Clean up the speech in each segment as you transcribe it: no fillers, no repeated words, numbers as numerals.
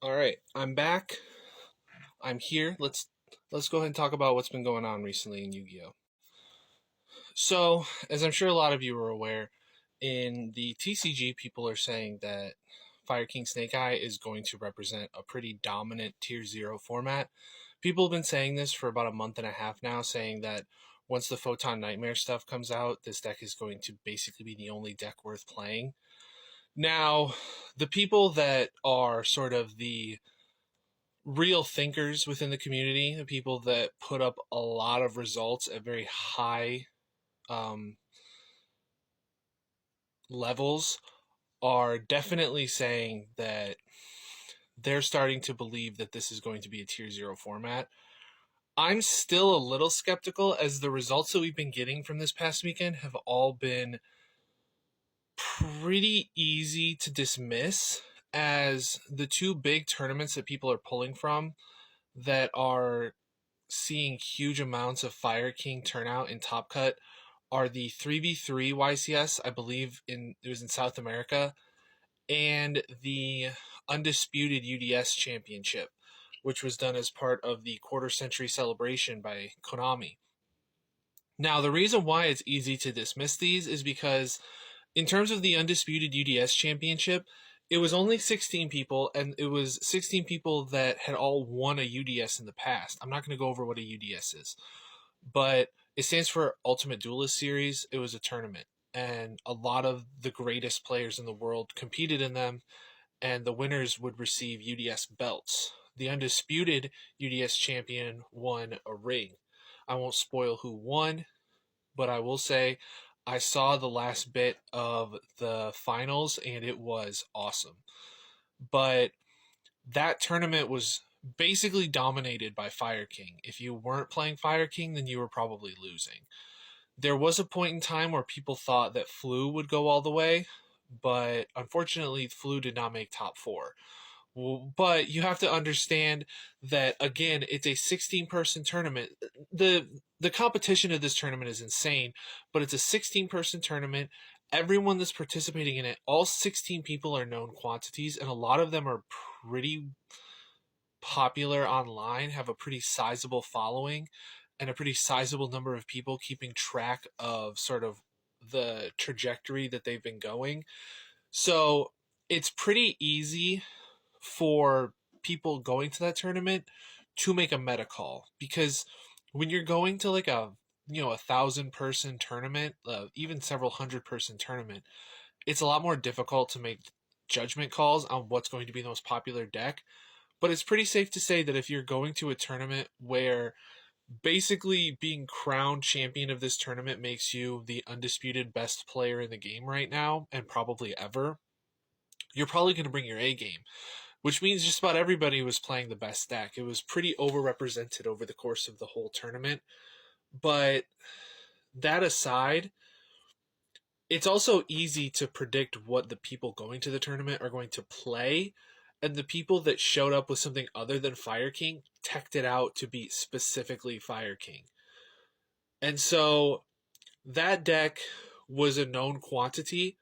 All right, I'm back. I'm here. Let's go ahead and talk about what's been going on recently in Yu-Gi-Oh. So, as I'm sure a lot of you are aware, in the TCG, people are saying that Fire King Snake Eye is going to represent a pretty dominant Tier Zero format. People have been saying this for about a month and a half now, saying that once the Photon Nightmare stuff comes out, this deck is going to basically be the only deck worth playing. Now, the people that are sort of the real thinkers within the community, the people that put up a lot of results at very high um, levels, are definitely saying that they're starting to believe that this is going to be a tier zero format. I'm still a little skeptical, as the results that we've been getting from this past weekend have all been pretty easy to dismiss, as the two big tournaments that people are pulling from that are seeing huge amounts of Fire King turnout in Top Cut are the 3v3 YCS, I believe it was in South America, and the Undisputed UDS Championship, which was done as part of the quarter century celebration by Konami. Now, the reason why it's easy to dismiss these is because, in terms of the Undisputed UDS Championship, it was only 16 people, and it was 16 people that had all won a UDS in the past. I'm not going to go over what a UDS is, but it stands for Ultimate Duelist Series. It was a tournament, and a lot of the greatest players in the world competed in them, and the winners would receive UDS belts. The undisputed UDS champion won a ring. I won't spoil who won, but I will say I saw the last bit of the finals and it was awesome. But that tournament was basically dominated by Fire King. If you weren't playing Fire King, then you were probably losing. There was a point in time where people thought that Flu would go all the way, but unfortunately, Flu did not make top four. But you have to understand that, again, it's a 16-person tournament. The competition of this tournament is insane, but it's a 16-person tournament. Everyone that's participating in it, all 16 people are known quantities, and a lot of them are pretty popular online, have a pretty sizable following, and a pretty sizable number of people keeping track of sort of the trajectory that they've been going. So it's pretty easy for people going to that tournament to make a meta call, because when you're going to like a 1,000-person tournament, even several 100-person tournament, it's a lot more difficult to make judgment calls on what's going to be the most popular deck. But it's pretty safe to say that if you're going to a tournament where basically being crowned champion of this tournament makes you the undisputed best player in the game right now, and probably ever, you're probably going to bring your A game, which means just about everybody was playing the best deck. It was pretty overrepresented over the course of the whole tournament. But that aside, it's also easy to predict what the people going to the tournament are going to play, and the people that showed up with something other than Fire King teched it out to be specifically Fire King. And so that deck was a known quantity,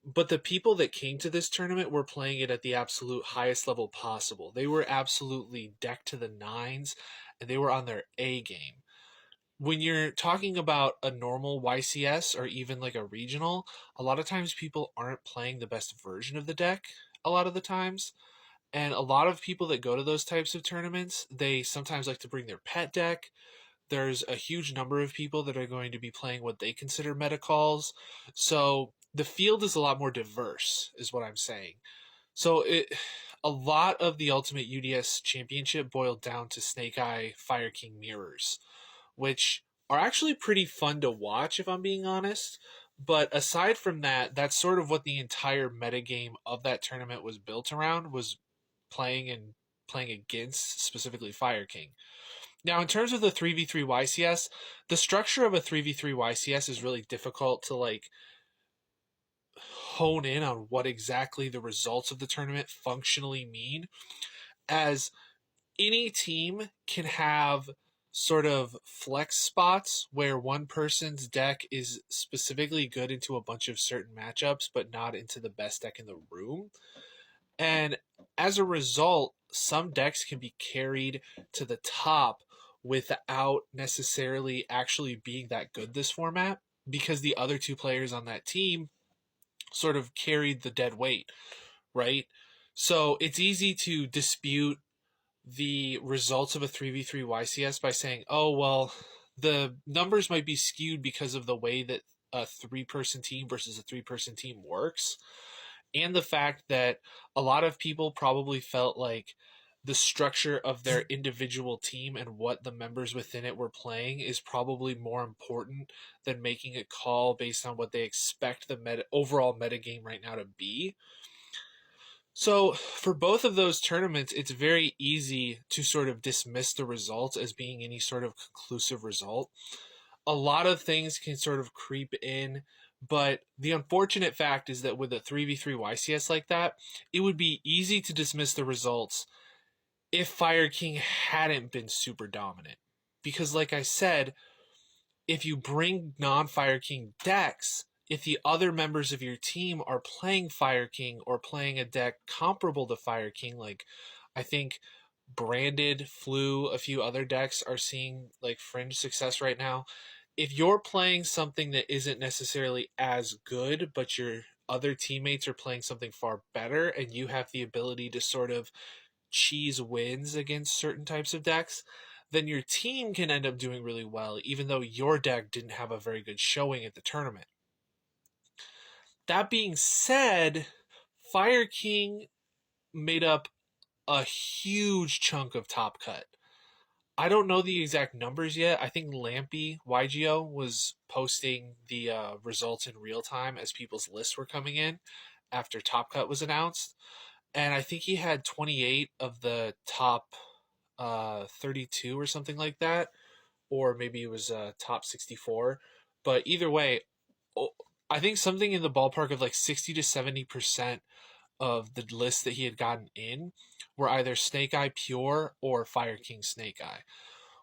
but the people that came to this tournament were playing it at the absolute highest level possible. They were absolutely decked to the nines, and they were on their A game. When you're talking about a normal YCS or even like a regional, a lot of times people aren't playing the best version of the deck a lot of the times. And a lot of people that go to those types of tournaments, they sometimes like to bring their pet deck. There's a huge number of people that are going to be playing what they consider meta calls. So the field is a lot more diverse, is what I'm saying. So a lot of the Ultimate UDS Championship boiled down to Snake Eye Fire King mirrors, which are actually pretty fun to watch, if I'm being honest. But aside from that, that's sort of what the entire metagame of that tournament was built around, was playing against specifically Fire King. Now, in terms of the 3v3 YCS, the structure of a 3v3 YCS is really difficult to like hone in on what exactly the results of the tournament functionally mean, as any team can have sort of flex spots where one person's deck is specifically good into a bunch of certain matchups, but not into the best deck in the room. And as a result, some decks can be carried to the top without necessarily actually being that good this format, because the other two players on that team sort of carried the dead weight, right? So it's easy to dispute the results of a 3v3 YCS by saying, oh, well, the numbers might be skewed because of the way that a three-person team versus a three-person team works, and the fact that a lot of people probably felt like the structure of their individual team and what the members within it were playing is probably more important than making a call based on what they expect the overall metagame right now to be. So, for both of those tournaments, it's very easy to sort of dismiss the results as being any sort of conclusive result. A lot of things can sort of creep in, but the unfortunate fact is that with a 3v3 YCS like that, it would be easy to dismiss the results if Fire King hadn't been super dominant. Because, like I said, if you bring non Fire King decks, if the other members of your team are playing Fire King or playing a deck comparable to Fire King, like I think Branded, Flu, a few other decks are seeing like fringe success right now. If you're playing something that isn't necessarily as good, but your other teammates are playing something far better, and you have the ability to sort of cheese wins against certain types of decks, then your team can end up doing really well, even though your deck didn't have a very good showing at the tournament. That being said, Fire King made up a huge chunk of top cut. I don't know the exact numbers yet. I think Lampy yugioh was posting the results in real time as people's lists were coming in after Top Cut was announced, and I think he had 28 of the top 32 or something like that, or maybe it was top 64. But either way, I think something in the ballpark of like 60 to 70% of the lists that he had gotten in were either Snake Eye Pure or Fire King Snake Eye,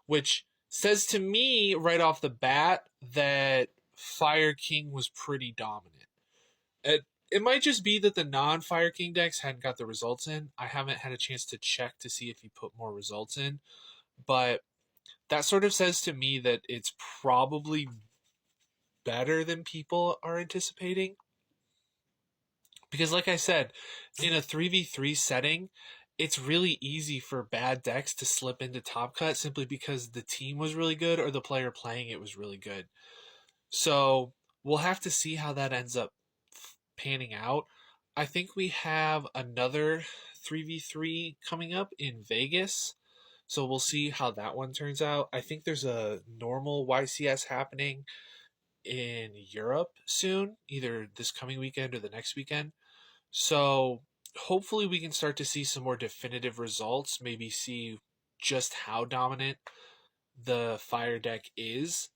which says to me right off the bat that Fire King was pretty dominant. It might just be that the non-Fire King decks hadn't got the results in. I haven't had a chance to check to see if he put more results in, but that sort of says to me that it's probably better than people are anticipating. Because, like I said, in a 3v3 setting, it's really easy for bad decks to slip into Top Cut simply because the team was really good or the player playing it was really good. So we'll have to see how that ends up panning out. I think we have another 3v3 coming up in Vegas. So we'll see how that one turns out. I think there's a normal YCS happening in Europe soon, either this coming weekend or the next weekend. So hopefully we can start to see some more definitive results, maybe see just how dominant the Fire deck is.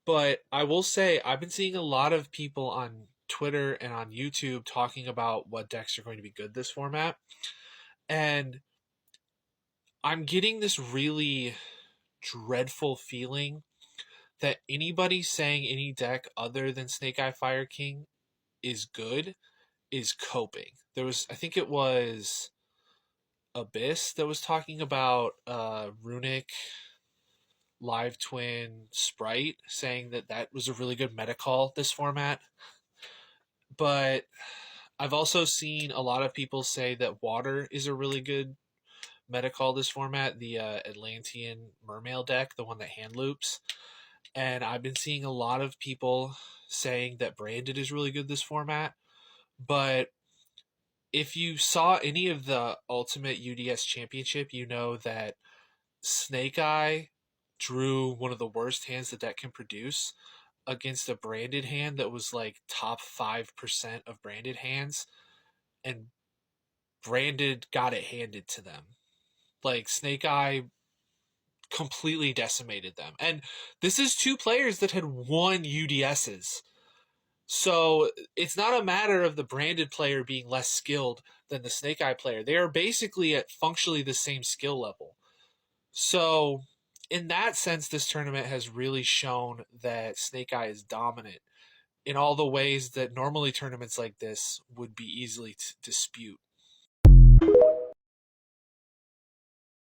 But I will say, I've been seeing a lot of people on Twitter and on YouTube talking about what decks are going to be good this format. And I'm getting this really dreadful feeling that anybody saying any deck other than Snake Eye Fire King is good is coping. There was, I think it was Abyss that was talking about Runic Live Twin Sprite, saying that that was a really good meta call this format. But I've also seen a lot of people say that Water is a really good meta call this format, the Atlantean Mermail deck, the one that hand loops. And I've been seeing a lot of people saying that Branded is really good this format. But if you saw any of the Ultimate UDS Championship, you know that Snake Eye drew one of the worst hands the deck can produce against a Branded hand that was like top 5% of Branded hands, and Branded got it handed to them. Like, Snake Eye completely decimated them. And this is two players that had won UDSs. So it's not a matter of the Branded player being less skilled than the Snake Eye player. They are basically at functionally the same skill level. So in that sense, this tournament has really shown that Snake Eye is dominant in all the ways that normally tournaments like this would be easily dispute.